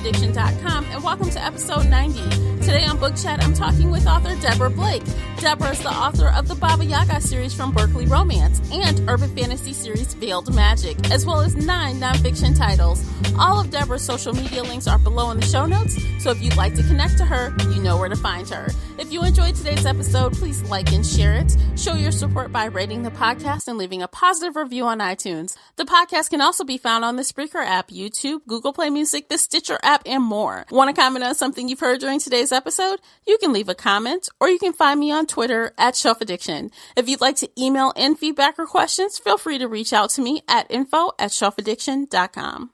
shelfaddiction.com, and welcome to episode 90. Today on Book Chat, I'm talking with author Deborah Blake. Deborah is the author of the Baba Yaga series from Berkeley Romance and urban fantasy series Veiled Magic, as well as 9 nonfiction titles. All of Deborah's social media links are below in the show notes, so if you'd like to connect to her, you know where to find her. If you enjoyed today's episode, please like and share it. Show your support by rating the podcast and leaving a positive review on iTunes. The podcast can also be found on the Spreaker app, YouTube, Google Play Music, the Stitcher app, and more. Want to comment on something you've heard during today's episode? You can leave a comment, or you can find me on Twitter at Shelf Addiction. If you'd like to email in feedback or questions, feel free to reach out to me at info@shelfaddiction.com.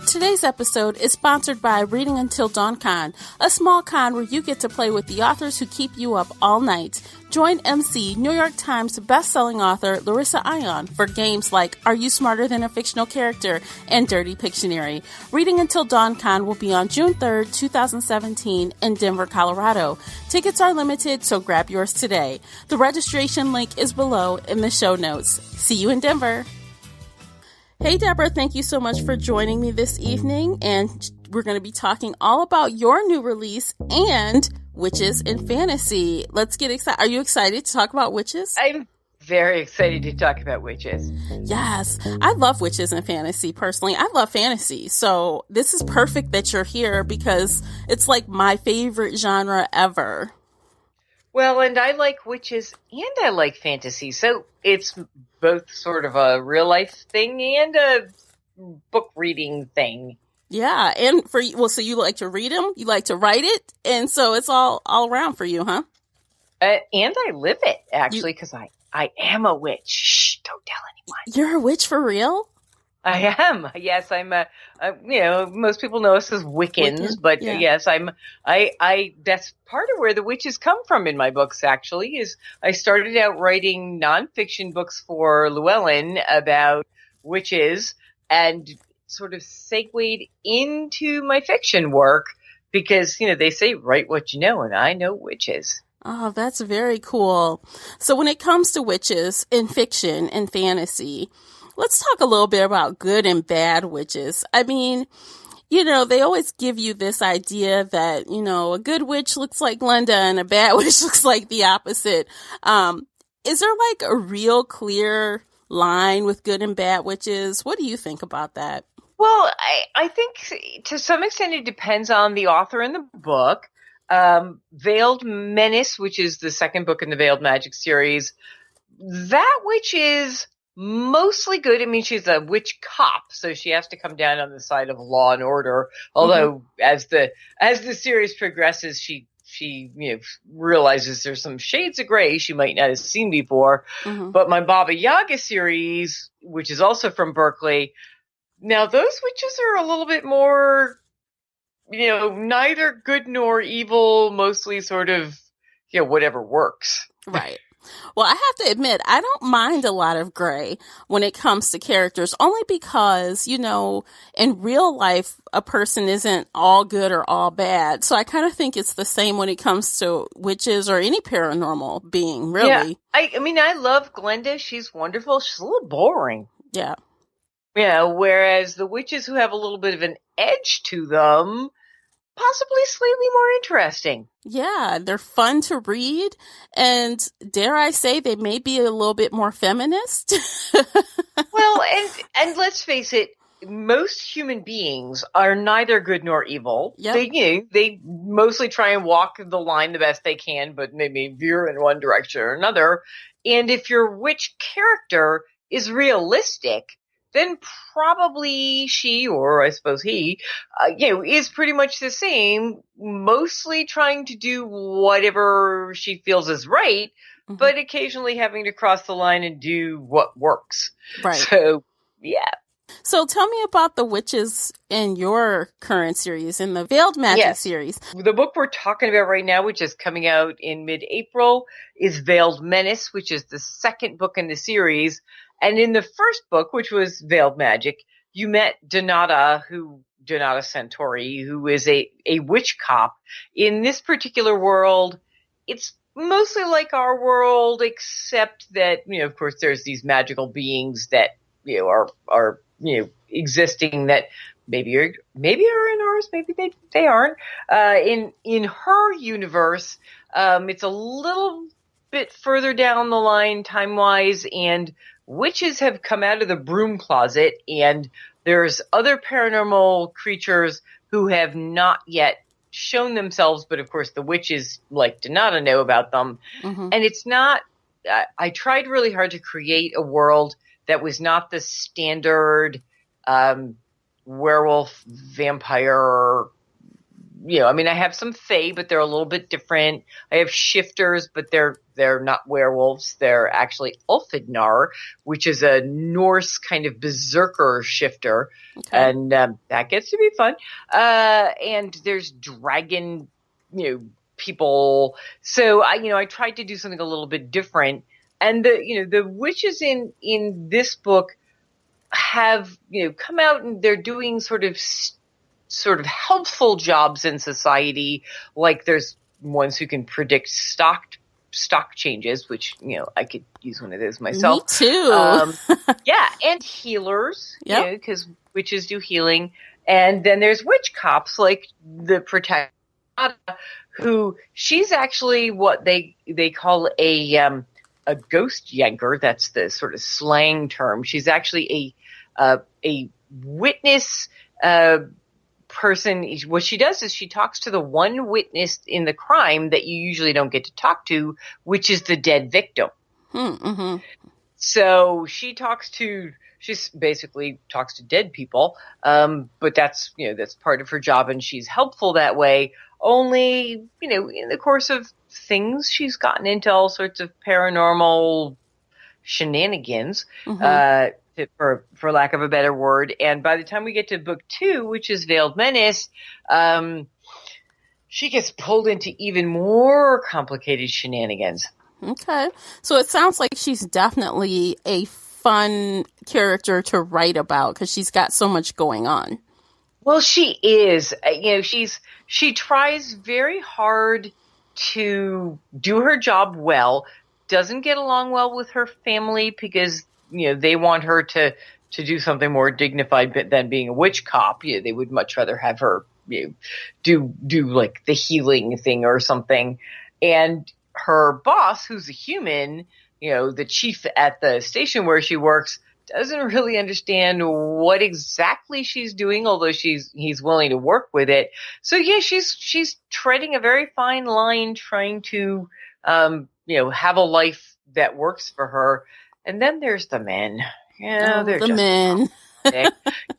Today's episode is sponsored by Reading Until Dawn Con, a small con where you get to play with the authors who keep you up all night. Join MC, New York Times bestselling author Larissa Ion for games like Are You Smarter Than a Fictional Character and Dirty Pictionary. Reading Until Dawn Con will be on June 3rd, 2017 in Denver, Colorado. Tickets are limited, so grab yours today. The registration link is below in the show notes. See you in Denver. Hey, Deborah, thank you so much for joining me this evening, and we're going to be talking all about your new release and witches in fantasy. Let's get excited. Are you excited to talk about witches? I'm very excited to talk about witches. Yes, I love witches in fantasy, personally. I love fantasy, so this is perfect that you're here because it's like my favorite genre ever. Well, and I like witches and I like fantasy, so it's both sort of a real life thing and a book reading thing. Yeah, and so you like to read them, you like to write it, and so it's all around for you, huh? And I live it, actually, because I am a witch. Shh, don't tell anyone. You're a witch for real? I am. Yes, I'm most people know us as Wiccans, but yeah. Yes, that's part of where the witches come from in my books, actually, is I started out writing nonfiction books for Llewellyn about witches and sort of segued into my fiction work because, they say, write what you know, and I know witches. Oh, that's very cool. So when it comes to witches in fiction and fantasy, let's talk a little bit about good and bad witches. I mean, they always give you this idea that, a good witch looks like Glenda and a bad witch looks like the opposite. Is there like a real clear line with good and bad witches? What do you think about that? Well, I think to some extent it depends on the author and the book. Veiled Menace, which is the second book in the Veiled Magic series, that witch is mostly good. I mean, she's a witch cop, so she has to come down on the side of law and order. Although, as the series progresses, she realizes there's some shades of gray she might not have seen before. Mm-hmm. But my Baba Yaga series, which is also from Berkeley, now those witches are a little bit more, neither good nor evil, mostly sort of, whatever works. Right. Well, I have to admit, I don't mind a lot of gray when it comes to characters, only because, in real life, a person isn't all good or all bad. So I kind of think it's the same when it comes to witches or any paranormal being, really. Yeah. I mean, I love Glenda. She's wonderful. She's a little boring. Yeah. Yeah, whereas the witches who have a little bit of an edge to them, possibly slightly more interesting. Yeah, they're fun to read, and dare I say, they may be a little bit more feminist. Well, and let's face it, most human beings are neither good nor evil. Yep. They mostly try and walk the line the best they can, but maybe veer in one direction or another. And if your witch character is realistic, then probably she, or I suppose he, is pretty much the same, mostly trying to do whatever she feels is right, mm-hmm. but occasionally having to cross the line and do what works. Right. So, yeah. So tell me about the witches in your current series, in the Veiled Magic series. The book we're talking about right now, which is coming out in mid-April, is Veiled Menace, which is the second book in the series. And in the first book, which was Veiled Magic, you met Donata Centauri, who is a witch cop. In this particular world, it's mostly like our world, except that, of course, there's these magical beings that, are existing that maybe are in ours, maybe they aren't. In her universe, it's a little bit further down the line time wise, and witches have come out of the broom closet, and there's other paranormal creatures who have not yet shown themselves, but of course the witches like to not know about them. Mm-hmm. And it's not. I tried really hard to create a world that was not the standard werewolf, vampire. I mean, I have some fae, but they're a little bit different. I have shifters, but they're not werewolves. They're actually Ulfidnar, which is a Norse kind of berserker shifter. Okay. And that gets to be fun. And there's dragon, people. So I tried to do something a little bit different. And the witches in this book have, come out and they're doing sort of helpful jobs in society. Like there's ones who can predict stock changes, which, I could use one of those myself. Me too. Yeah. And healers, yep. Because witches do healing. And then there's witch cops like the protagonist, who she's actually what they call a ghost yanker. That's the sort of slang term. She's actually a witness, person. What she does is she talks to the one witness in the crime that you usually don't get to talk to, which is the dead victim. Mm-hmm. So she basically talks to dead people. But that's part of her job, and she's helpful that way. Only, in the course of things, she's gotten into all sorts of paranormal shenanigans. Mm-hmm. For lack of a better word. And by the time we get to book 2, which is Veiled Menace, she gets pulled into even more complicated shenanigans. Okay. So it sounds like she's definitely a fun character to write about because she's got so much going on. Well, she is. She tries very hard to do her job well, doesn't get along well with her family because they want her to do something more dignified than being a witch cop. They would much rather have her do like the healing thing or something. And her boss, who's a human, the chief at the station where she works, doesn't really understand what exactly she's doing, although he's willing to work with it. So yeah, she's treading a very fine line, trying to have a life that works for her. And then there's the men. They're the just men.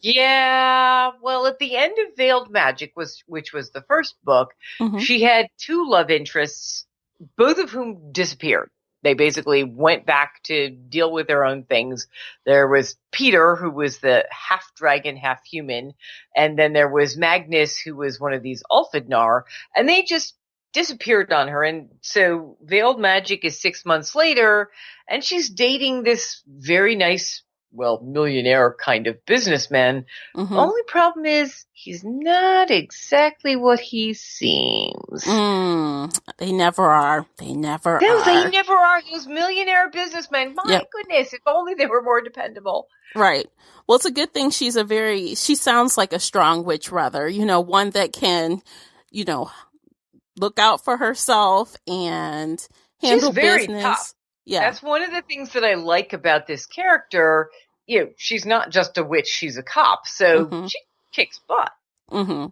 Yeah. Well, at the end of Veiled Magic, which was the first book, mm-hmm. she had 2 love interests, both of whom disappeared. They basically went back to deal with their own things. There was Peter, who was the half dragon, half human. And then there was Magnus, who was one of these Ulfidnar. And they just disappeared on her. And so Veiled Magic is 6 months later, and she's dating this very nice, millionaire kind of businessman. Mm-hmm. Only problem is he's not exactly what he seems. They never are. They never are. Those millionaire businessmen. My goodness, if only they were more dependable. Right. Well, it's a good thing she sounds like a strong witch, rather, one that can, look out for herself and handle she's very business. Tough. Yeah. That's one of the things that I like about this character. She's not just a witch, she's a cop. So mm-hmm. she kicks butt. Mm-hmm.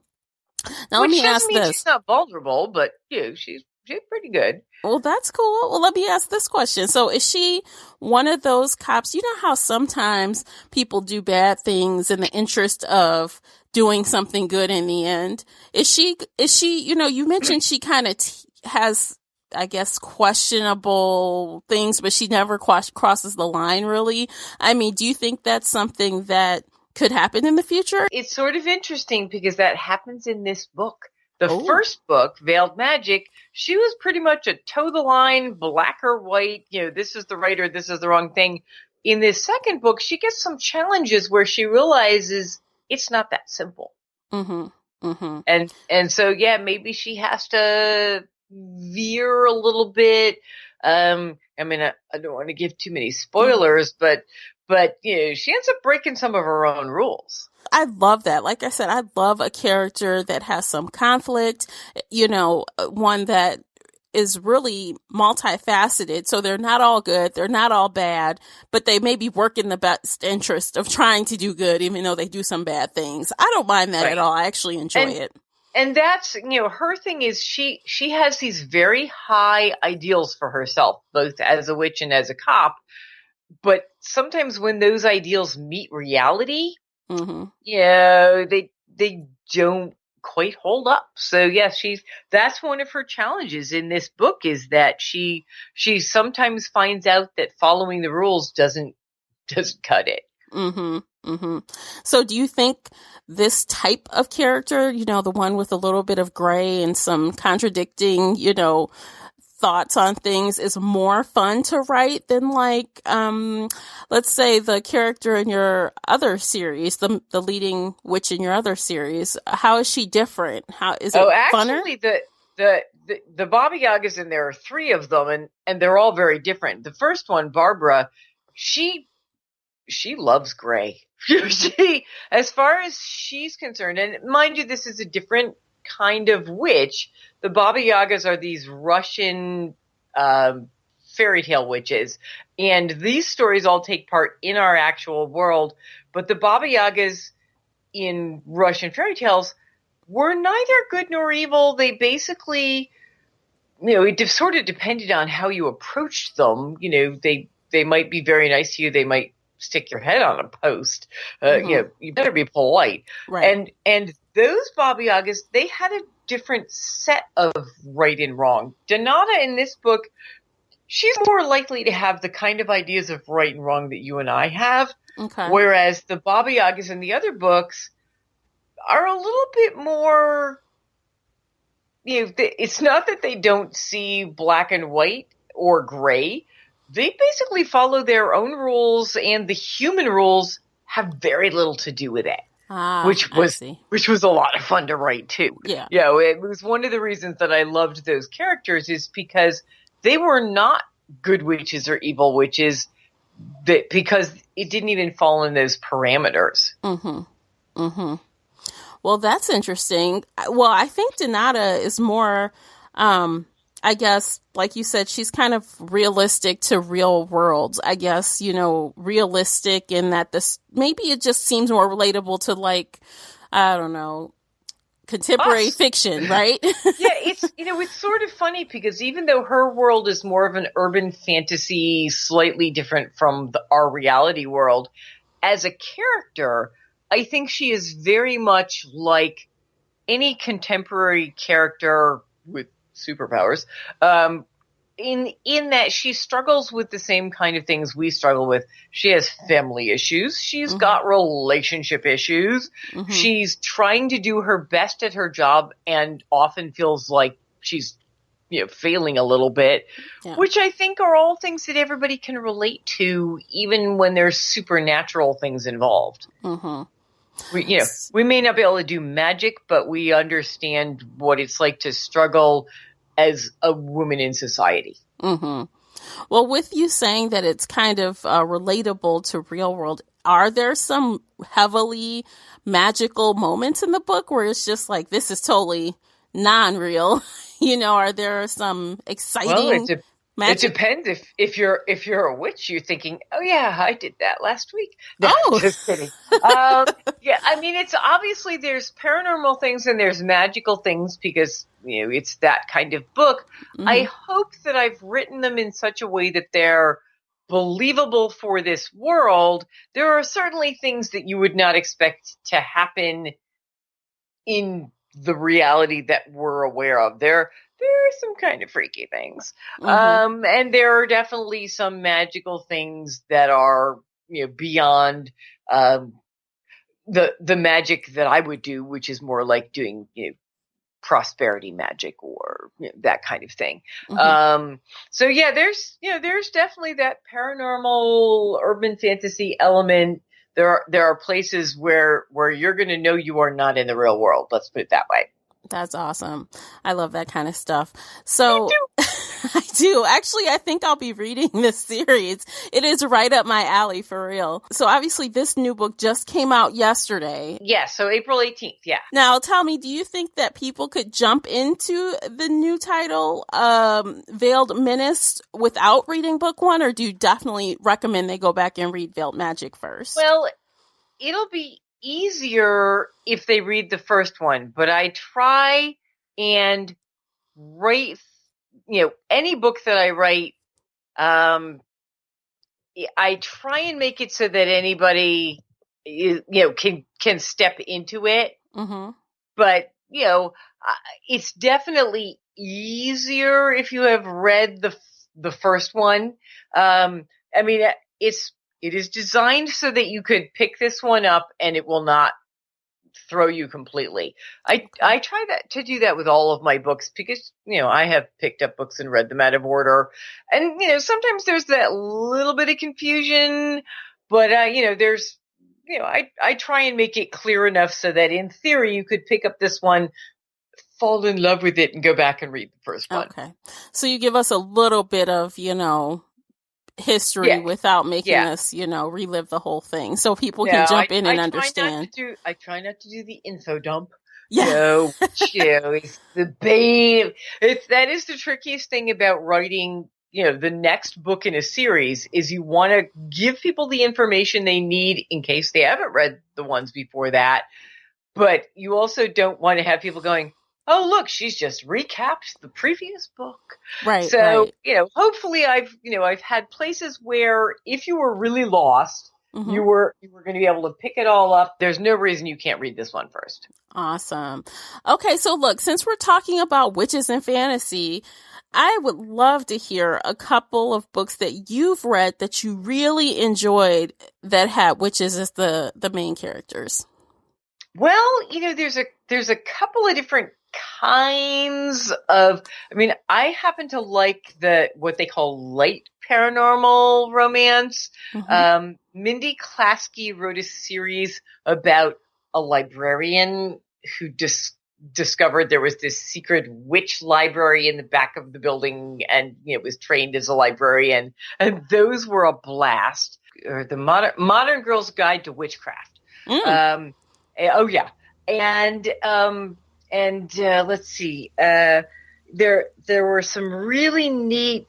Now let me ask this. She's not vulnerable, but she's pretty good. Well, that's cool. Well, let me ask this question. So is she one of those cops? You know how sometimes people do bad things in the interest of doing something good in the end? Is she, you mentioned she kind of has, I guess, questionable things, but she never crosses the line, really. I mean, do you think that's something that could happen in the future? It's sort of interesting because that happens in this book. The first book, Veiled Magic, she was pretty much a toe the line, black or white, this is the right or this is the wrong thing. In this second book, she gets some challenges where she realizes it's not that simple. Mm-hmm. Mm-hmm. And so, yeah, maybe she has to veer a little bit. I don't want to give too many spoilers, but she ends up breaking some of her own rules. I love that. Like I said, I love a character that has some conflict, one that is really multifaceted. So they're not all good. They're not all bad, but they maybe work in the best interest of trying to do good, even though they do some bad things. I don't mind that at all. I actually enjoy it. And that's, her thing is she has these very high ideals for herself, both as a witch and as a cop. But sometimes when those ideals meet reality, they don't quite hold up. So yes, that's one of her challenges in this book, is that she sometimes finds out that following the rules doesn't cut it. So do you think this type of character, the one with a little bit of gray and some contradicting, thoughts on things, is more fun to write than like, let's say the character in your other series, the leading witch in your other series? How is she different? How is it funner? Actually, the Baba Yagas, and there are 3 of them, and they're all very different. The first one, Barbara, she loves gray. She, as far as she's concerned, and mind you, this is a different kind of witch. The Baba Yagas are these Russian fairy tale witches, and these stories all take part in our actual world. But the Baba Yagas in Russian fairy tales were neither good nor evil. They basically, it sort of depended on how you approached them. They might be very nice to you. They might stick your head on a post. You better be polite. Right. And those Baba Yagas, they had a different set of right and wrong. Donata in this book, she's more likely to have the kind of ideas of right and wrong that you and I have. Okay. Whereas the Baba Yagas in the other books are a little bit more, it's not that they don't see black and white or gray. They basically follow their own rules, and the human rules have very little to do with it. Which was a lot of fun to write too. Yeah. It was one of the reasons that I loved those characters, is because they were not good witches or evil witches, because it didn't even fall in those parameters. Well, that's interesting. Well, I think Donata is more, I guess, like you said, she's kind of realistic to real worlds, I guess, realistic in that maybe it just seems more relatable to, like, I don't know, contemporary fiction, right? It's sort of funny, because even though her world is more of an urban fantasy, slightly different from our reality world, as a character, I think she is very much like any contemporary character with superpowers, in that she struggles with the same kind of things we struggle with. She has family issues. She's got relationship issues. She's trying to do her best at her job and often feels like she's, failing a little bit, which I think are all things that everybody can relate to, even when there's supernatural things involved. We may not be able to do magic, but we understand what it's like to struggle as a woman in society. Well, with you saying that it's kind of relatable to real world, are there some heavily magical moments in the book where it's just like, this is totally non-real? Are there some exciting magic? It depends. If you're a witch, you're thinking, oh yeah, I did that last week. No, just kidding. It's obviously, there's paranormal things and there's magical things, because it's that kind of book. I hope that I've written them in such a way that they're believable for this world. There are certainly things that you would not expect to happen in the reality that we're aware of. There are some kind of freaky things. And there are definitely some magical things that are, beyond the magic that I would do, which is more like doing, prosperity magic or that kind of thing. There's definitely that paranormal urban fantasy element. There are places where you're going to know you are not in the real world. Let's put it that way. That's awesome. I love that kind of stuff. So I do. Actually, I think I'll be reading this series. It is right up my alley, for real. So obviously this new book just came out yesterday. Yeah, so April 18th, yeah. Now, tell me, do you think that people could jump into the new title, Veiled Menace, without reading book one, or do you definitely recommend they go back and read Veiled Magic first? Well, it'll be easier if they read the first one, but I try and write, any book that I write, I try and make it so that anybody, can step into it. Mm-hmm. But, it's definitely easier if you have read the first one. It is designed so that you could pick this one up and it will not throw you completely. I try to do that with all of my books because, I have picked up books and read them out of order. And, sometimes there's that little bit of confusion, but, there's, I try and make it clear enough so that in theory you could pick up this one, fall in love with it, and go back and read the first one. Okay. So you give us a little bit of, history without making us, relive the whole thing, so people can jump in and understand. I try not to do the info dump. Yeah. It's the bane. That is the trickiest thing about writing, the next book in a series is you want to give people the information they need in case they haven't read the ones before that. But you also don't want to have people going, oh, look, she's just recapped the previous book. Right. So, hopefully I've had places where if you were really lost, mm-hmm. you were going to be able to pick it all up. There's no reason you can't read this one first. Awesome. Okay. So look, since we're talking about witches and fantasy, I would love to hear a couple of books that you've read that you really enjoyed that had witches as the main characters. Well, there's a couple of different kinds of, I happen to like what they call light paranormal romance. Mm-hmm. Mindy Klasky wrote a series about a librarian who discovered there was this secret witch library in the back of the building and was trained as a librarian. And those were a blast. Or the Modern Girl's Guide to Witchcraft. Mm. Oh yeah. And let's see, there were some really neat,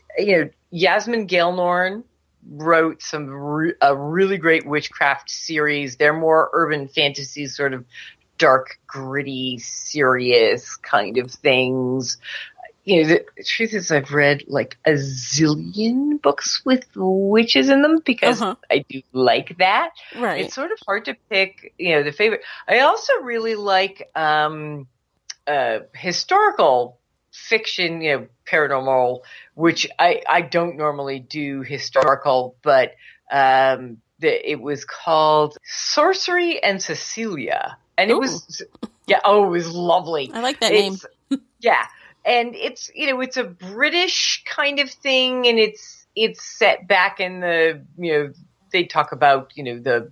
Yasmin Galenorn wrote a really great witchcraft series. They're more urban fantasy, sort of dark, gritty, serious kind of things. The truth is I've read like a zillion books with witches in them because I do like that. Right. It's sort of hard to pick, the favorite. I also really like historical fiction, paranormal, which I don't normally do historical, but it was called Sorcery and Cecilia. And it was, it was lovely. I like that name. Yeah. And it's, it's a British kind of thing, and it's set back in the, they talk about, the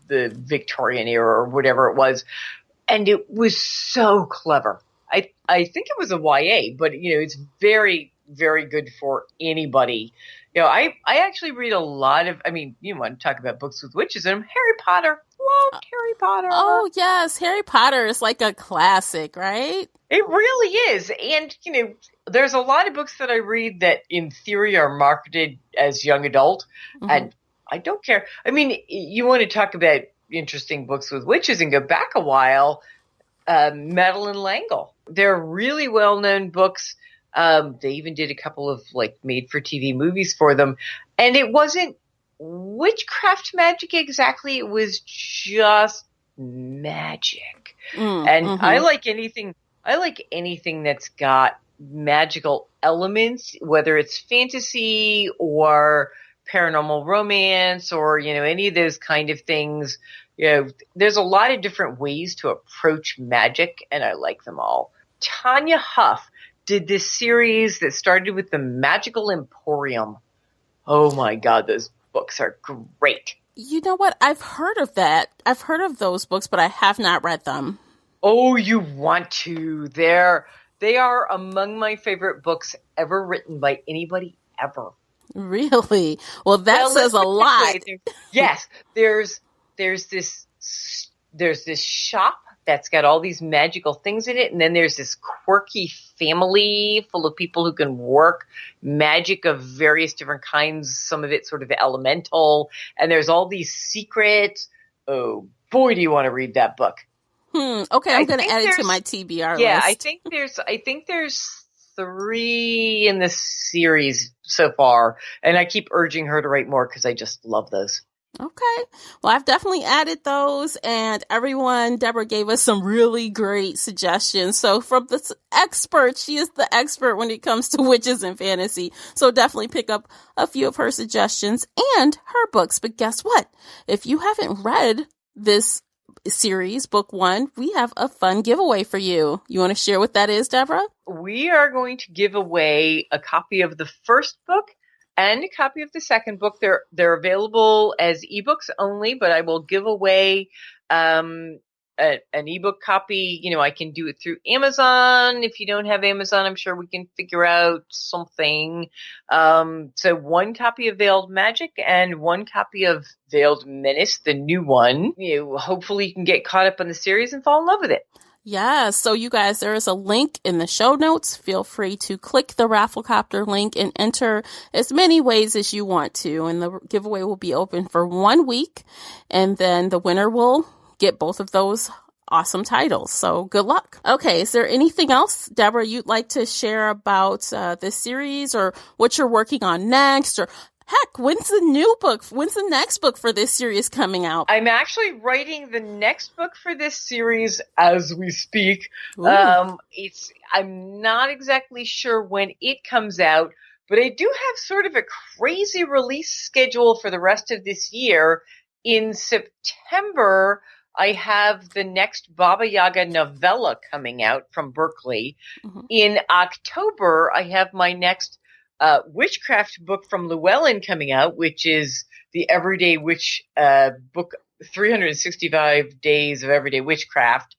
Victorian era or whatever it was. And it was so clever. I think it was a YA, but, it's very, very good for anybody. I actually read a lot of, you want to talk about books with witches in them. Harry Potter. Love Harry Potter. Oh, yes. Harry Potter is like a classic, right? It really is. And, there's a lot of books that I read that in theory are marketed as young adult. Mm-hmm. And I don't care. You want to talk about interesting books with witches and go back a while. Madeline L'Engle. They're really well-known books. They even did a couple of made-for-TV movies for them. And it wasn't witchcraft magic exactly. It was just magic. And I like anything that's got magical elements, whether it's fantasy or paranormal romance or, any of those kind of things. There's a lot of different ways to approach magic, and I like them all. Tanya Huff did this series that started with the Magical Emporium. Oh my God, those books are great. You know what? I've heard of that. I've heard of those books, but I have not read them. Oh, you want to. They're They are among my favorite books ever written by anybody ever. Really? Well, that says a lot. Yes, there's this shop that's got all these magical things in it, and then there's this quirky family full of people who can work magic of various different kinds, some of it sort of elemental, and there's all these secrets. Oh boy, do you want to read that book. Okay, I'm going to add it to my TBR list. Yeah, I think there's 3 in this series so far, and I keep urging her to write more because I just love those. Okay. Well, I've definitely added those, and Deborah gave us some really great suggestions. So from the expert, she is the expert when it comes to witches and fantasy. So definitely pick up a few of her suggestions and her books. But guess what? If you haven't read this series, book 1, we have a fun giveaway for you. You want to share what that is, Deborah? We are going to give away a copy of the first book and a copy of the second book. They're available as ebooks only, but I will give away an ebook copy. I can do it through Amazon. If you don't have Amazon, I'm sure we can figure out something. So 1 copy of Veiled Magic and 1 copy of Veiled Menace, the new one. Hopefully you can get caught up on the series and fall in love with it. Yeah, so you guys, there is a link in the show notes. Feel free to click the Rafflecopter link and enter as many ways as you want to. And the giveaway will be open for 1 week. And then the winner will get both of those awesome titles. So good luck. Okay, is there anything else, Deborah, you'd like to share about this series or what you're working on next? Or heck, when's the next book for this series coming out? I'm actually writing the next book for this series as we speak. Ooh. I'm not exactly sure when it comes out, but I do have sort of a crazy release schedule for the rest of this year. In September, I have the next Baba Yaga novella coming out from Berkeley. Mm-hmm. In October, I have my next witchcraft book from Llewellyn coming out, which is the Everyday Witch book, 365 Days of Everyday Witchcraft,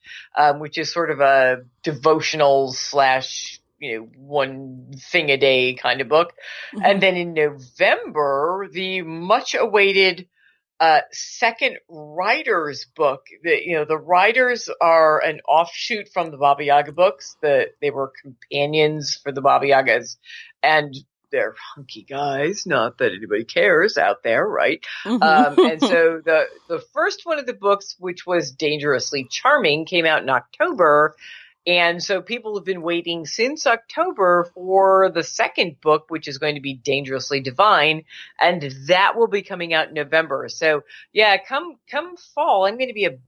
which is sort of a devotional / 1 thing a day kind of book. Mm-hmm. And then in November, the much awaited second Riders book. The Riders are an offshoot from the Baba Yaga books. They were companions for the Baba Yagas, and they're hunky guys. Not that anybody cares out there, right? Mm-hmm. And so the first one of the books, which was Dangerously Charming, came out in October. And so people have been waiting since October for the second book, which is going to be Dangerously Divine, and that will be coming out in November. So yeah, come fall, I'm going to be a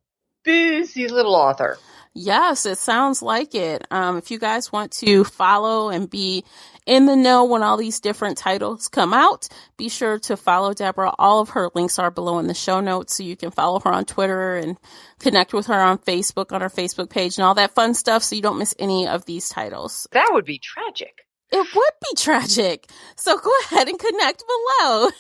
busy little author. Yes, it sounds like it. If you guys want to follow and be in the know when all these different titles come out, be sure to follow Deborah. All of her links are below in the show notes, so you can follow her on Twitter and connect with her on Facebook, on her Facebook page and all that fun stuff, so you don't miss any of these titles. That would be tragic. It would be tragic. So go ahead and connect below.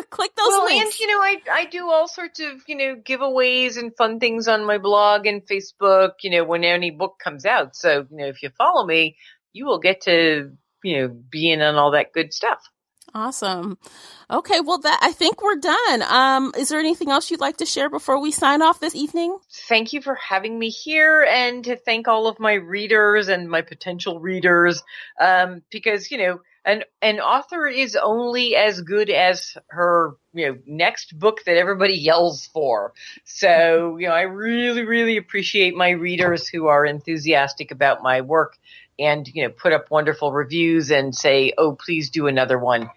Click those links. And, I do all sorts of, giveaways and fun things on my blog and Facebook, when any book comes out. So, if you follow me, you will get to, be in on all that good stuff. Awesome. Okay, well, I think we're done. Is there anything else you'd like to share before we sign off this evening? Thank you for having me here, and to thank all of my readers and my potential readers, because, an author is only as good as her, next book that everybody yells for. So, I really, really appreciate my readers who are enthusiastic about my work and, put up wonderful reviews and say, oh, please do another one.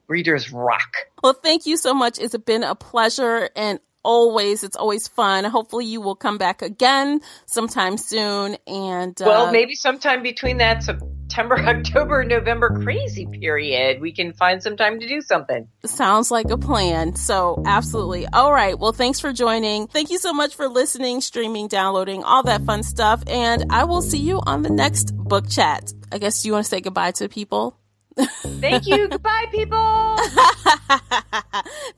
Readers rock. Well, thank you so much. It's been a pleasure, and it's always fun. Hopefully you will come back again sometime soon. And well, maybe sometime between that September, October, November crazy period, we can find some time to do something. Sounds like a plan. So absolutely. All right. Well, thanks for joining. Thank you so much for listening, streaming, downloading, all that fun stuff. And I will see you on the next book chat. I guess you want to say goodbye to people? Thank you. Goodbye, people.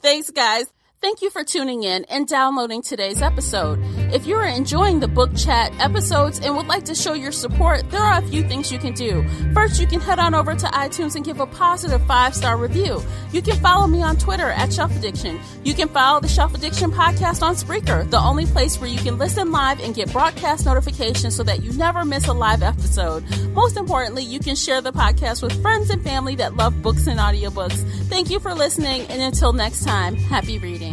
Thanks, guys. Thank you for tuning in and downloading today's episode. If you are enjoying the Book Chat episodes and would like to show your support, there are a few things you can do. First, you can head on over to iTunes and give a positive 5-star review. You can follow me on Twitter at Shelf Addiction. You can follow the Shelf Addiction podcast on Spreaker, the only place where you can listen live and get broadcast notifications so that you never miss a live episode. Most importantly, you can share the podcast with friends and family that love books and audiobooks. Thank you for listening, and until next time, happy reading.